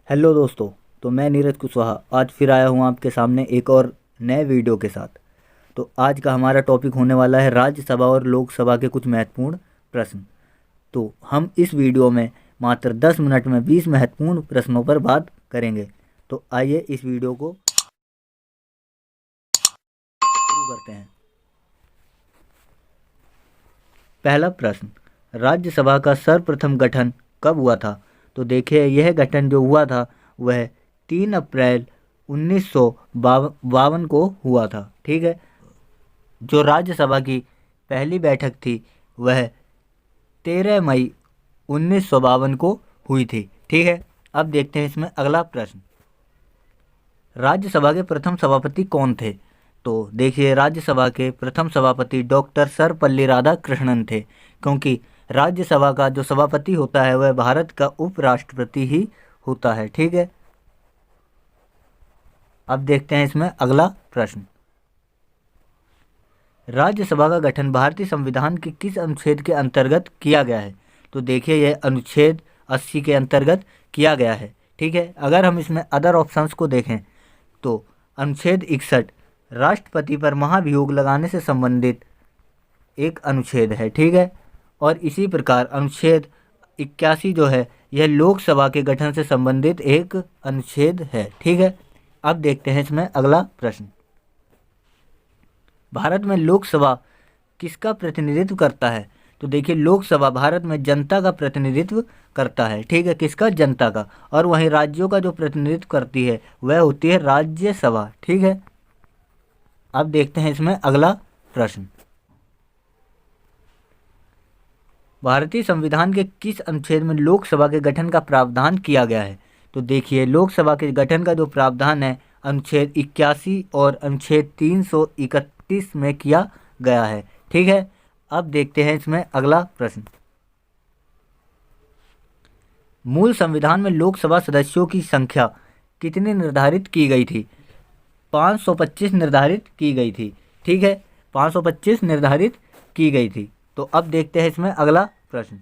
Hello दोस्तों। तो मैं नीरज कुशवाहा आज फिर आया हूँ आपके सामने एक और नए वीडियो के साथ। तो आज का हमारा टॉपिक होने वाला है राज्यसभा और लोकसभा के कुछ महत्वपूर्ण प्रश्न। तो हम इस वीडियो में मात्र 10 मिनट में 20 महत्वपूर्ण प्रश्नों पर बात करेंगे। तो आइए इस वीडियो को शुरू करते हैं। पहला प्रश्न, राज्यसभा का सर्वप्रथम गठन कब हुआ था? तो देखिए, यह गठन जो हुआ था वह 3 अप्रैल 1952 को हुआ था। ठीक है। जो राज्यसभा की पहली बैठक थी वह 13 मई 1952 को हुई थी। ठीक है। अब देखते हैं इसमें अगला प्रश्न, राज्यसभा के प्रथम सभापति कौन थे? तो देखिए, राज्यसभा के प्रथम सभापति डॉक्टर सर्वपल्ली राधाकृष्णन थे, क्योंकि राज्यसभा का जो सभापति होता है वह भारत का उपराष्ट्रपति ही होता है। ठीक है। अब देखते हैं इसमें अगला प्रश्न, राज्यसभा का गठन भारतीय संविधान के किस अनुच्छेद के अंतर्गत किया गया है? तो देखिए, यह अनुच्छेद 80 के अंतर्गत किया गया है। ठीक है। अगर हम इसमें अदर ऑप्शंस को देखें तो अनुच्छेद 61 राष्ट्रपति पर महाभियोग लगाने से संबंधित एक अनुच्छेद है। ठीक है। और इसी प्रकार अनुच्छेद 81 जो है यह लोकसभा के गठन से संबंधित एक अनुच्छेद है। ठीक है। अब देखते हैं इसमें अगला प्रश्न, भारत में लोकसभा किसका प्रतिनिधित्व करता है? तो देखिए, लोकसभा भारत में जनता का प्रतिनिधित्व करता है। ठीक है। किसका? जनता का। और वहीं राज्यों का जो प्रतिनिधित्व करती है वह होती है राज्यसभा। ठीक है। अब देखते हैं इसमें अगला प्रश्न, भारतीय संविधान के किस अनुच्छेद में लोकसभा के गठन का प्रावधान किया गया है? तो देखिए, लोकसभा के गठन का जो प्रावधान है अनुच्छेद 81 और अनुच्छेद 331 में किया गया है। ठीक है। अब देखते हैं इसमें अगला प्रश्न, मूल संविधान में लोकसभा सदस्यों की संख्या कितनी निर्धारित की गई थी? 525 निर्धारित की गई थी। ठीक है। 525 निर्धारित की गई थी। तो अब देखते हैं इसमें अगला प्रश्न,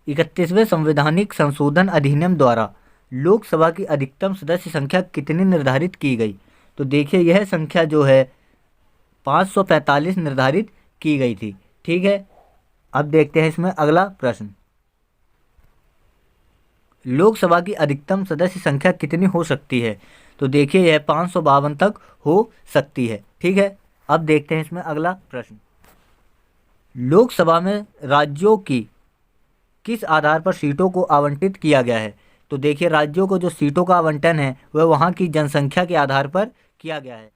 31वें संवैधानिक संशोधन अधिनियम द्वारा लोकसभा की अधिकतम सदस्य संख्या कितनी निर्धारित की गई? तो देखिए, यह संख्या जो है 545 निर्धारित की गई थी। ठीक है। अब देखते हैं इसमें अगला प्रश्न, लोकसभा की अधिकतम सदस्य संख्या कितनी हो सकती है? तो देखिए, यह 552 तक हो सकती है। ठीक है। अब देखते हैं इसमें अगला प्रश्न, लोकसभा में राज्यों की किस आधार पर सीटों को आवंटित किया गया है? तो देखिए, राज्यों को जो सीटों का आवंटन है वह वहां की जनसंख्या के आधार पर किया गया है।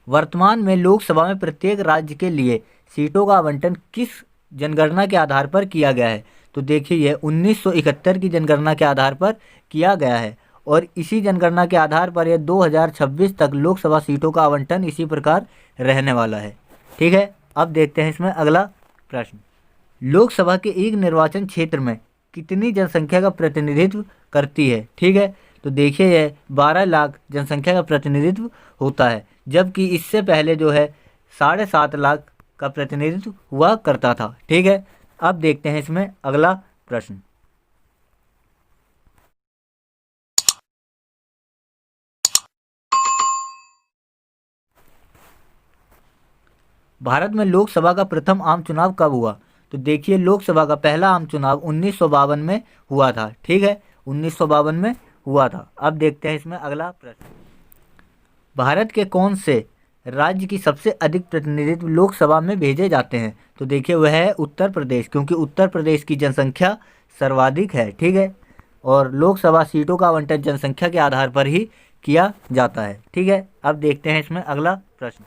वर्तमान में लोकसभा में प्रत्येक राज्य के लिए सीटों का आवंटन किस जनगणना के आधार पर किया गया है? तो देखिए, यह 1971 की जनगणना के आधार पर किया गया है और इसी जनगणना के आधार पर यह 2026 तक लोकसभा सीटों का आवंटन इसी प्रकार रहने वाला है। ठीक है। अब देखते हैं इसमें अगला प्रश्न, लोकसभा के एक निर्वाचन क्षेत्र में कितनी जनसंख्या का प्रतिनिधित्व करती है? ठीक है। तो देखिए, यह 12 लाख जनसंख्या का प्रतिनिधित्व होता है, जबकि इससे पहले जो है 7.5 लाख का प्रतिनिधित्व हुआ करता था। ठीक है। अब देखते हैं इसमें अगला प्रश्न, भारत में लोकसभा का प्रथम आम चुनाव कब हुआ? तो देखिए, लोकसभा का पहला आम चुनाव 1952 में हुआ था। ठीक है। 1952 में हुआ था। अब देखते हैं इसमें अगला प्रश्न, भारत के कौन से राज्य की सबसे अधिक प्रतिनिधित्व लोकसभा में भेजे जाते हैं? तो देखिए, वह है उत्तर प्रदेश, क्योंकि उत्तर प्रदेश की जनसंख्या सर्वाधिक है। ठीक है। और लोकसभा सीटों का आवंटन जनसंख्या के आधार पर ही किया जाता है। ठीक है। अब देखते हैं इसमें अगला प्रश्न,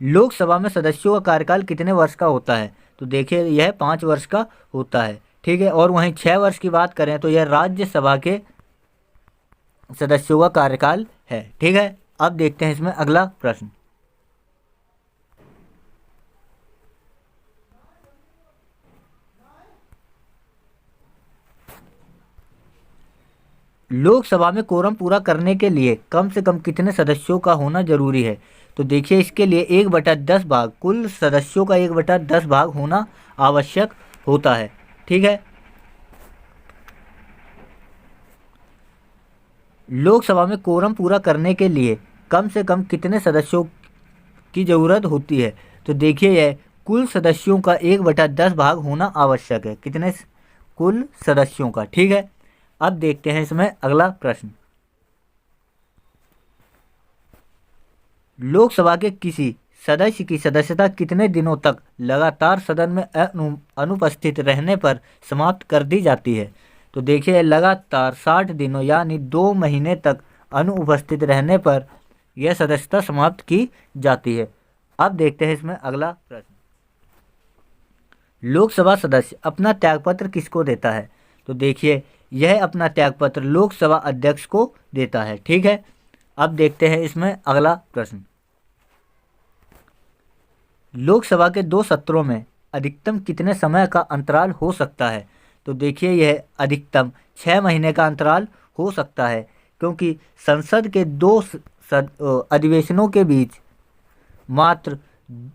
लोकसभा में सदस्यों का कार्यकाल कितने वर्ष का होता है? तो देखिए, यह 5 वर्ष का होता है। ठीक है। और वहीं 6 वर्ष की बात करें तो यह राज्यसभा के सदस्यों का कार्यकाल है। ठीक है। अब देखते हैं इसमें अगला प्रश्न, लोकसभा में कोरम पूरा करने के लिए कम से कम कितने सदस्यों का होना जरूरी है? तो देखिए, इसके लिए 1/10 भाग, कुल सदस्यों का 1/10 भाग होना आवश्यक होता है। ठीक है। लोकसभा में कोरम पूरा करने के लिए कम से कम कितने सदस्यों की ज़रूरत होती है? तो देखिए यह कुल सदस्यों का 1/10 भाग होना आवश्यक है। कितने? कुल सदस्यों का। ठीक है, अब देखते हैं इसमें अगला प्रश्न। लोकसभा के किसी सदस्य की सदस्यता कितने दिनों तक लगातार सदन में अनुपस्थित रहने पर समाप्त कर दी जाती है? तो देखिए लगातार 60 दिनों यानी 2 महीने तक अनुपस्थित रहने पर यह सदस्यता समाप्त की जाती है। अब देखते हैं इसमें अगला प्रश्न। लोकसभा सदस्य अपना त्यागपत्र किसको देता है? तो देखिए यह अपना त्यागपत्र लोकसभा अध्यक्ष को देता है। ठीक है, अब देखते हैं इसमें अगला प्रश्न। लोकसभा के 2 सत्रों में अधिकतम कितने समय का अंतराल हो सकता है? तो देखिए यह अधिकतम 6 महीने का अंतराल हो सकता है, क्योंकि संसद के 2 अधिवेशनों के बीच मात्र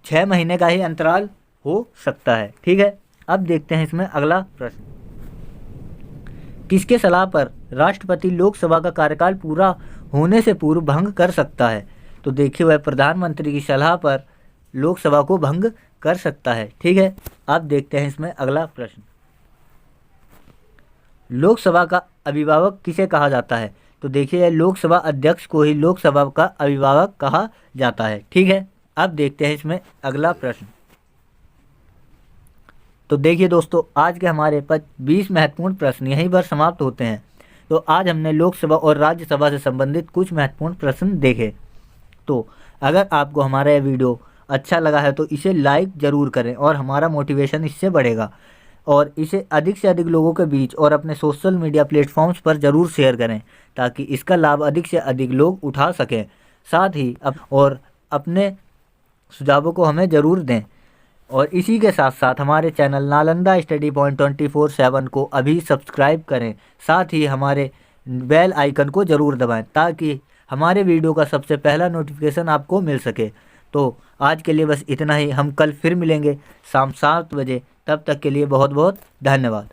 6 महीने का ही अंतराल हो सकता है। ठीक है, अब देखते हैं इसमें अगला प्रश्न। किसके सलाह पर राष्ट्रपति लोकसभा का कार्यकाल पूरा होने से पूर्व भंग कर सकता है? तो देखिए वह प्रधानमंत्री की सलाह पर लोकसभा को भंग कर सकता है। ठीक है, अब देखते हैं इसमें अगला प्रश्न। लोकसभा का अभिभावक किसे कहा जाता है? तो देखिए लोकसभा अध्यक्ष को ही लोकसभा का अभिभावक कहा जाता है। ठीक है, अब देखते हैं इसमें अगला प्रश्न। तो देखिए दोस्तों, आज के हमारे 20 महत्वपूर्ण प्रश्न यहीं पर समाप्त होते हैं। तो आज हमने लोकसभा और राज्यसभा से संबंधित कुछ महत्वपूर्ण प्रश्न देखे। तो अगर आपको हमारा यह वीडियो अच्छा लगा है तो इसे लाइक ज़रूर करें और हमारा मोटिवेशन इससे बढ़ेगा, और इसे अधिक से अधिक लोगों के बीच और अपने सोशल मीडिया प्लेटफॉर्म्स पर ज़रूर शेयर करें, ताकि इसका लाभ अधिक से अधिक लोग उठा सकें। साथ ही अपने सुझावों को हमें ज़रूर दें, और इसी के साथ साथ हमारे चैनल नालंदा स्टडी पॉइंट 24/7 को अभी सब्सक्राइब करें। साथ ही हमारे बेल आइकन को ज़रूर दबाएं, ताकि हमारे वीडियो का सबसे पहला नोटिफिकेशन आपको मिल सके। तो आज के लिए बस इतना ही। हम कल फिर मिलेंगे शाम 7 बजे। तब तक के लिए बहुत बहुत धन्यवाद।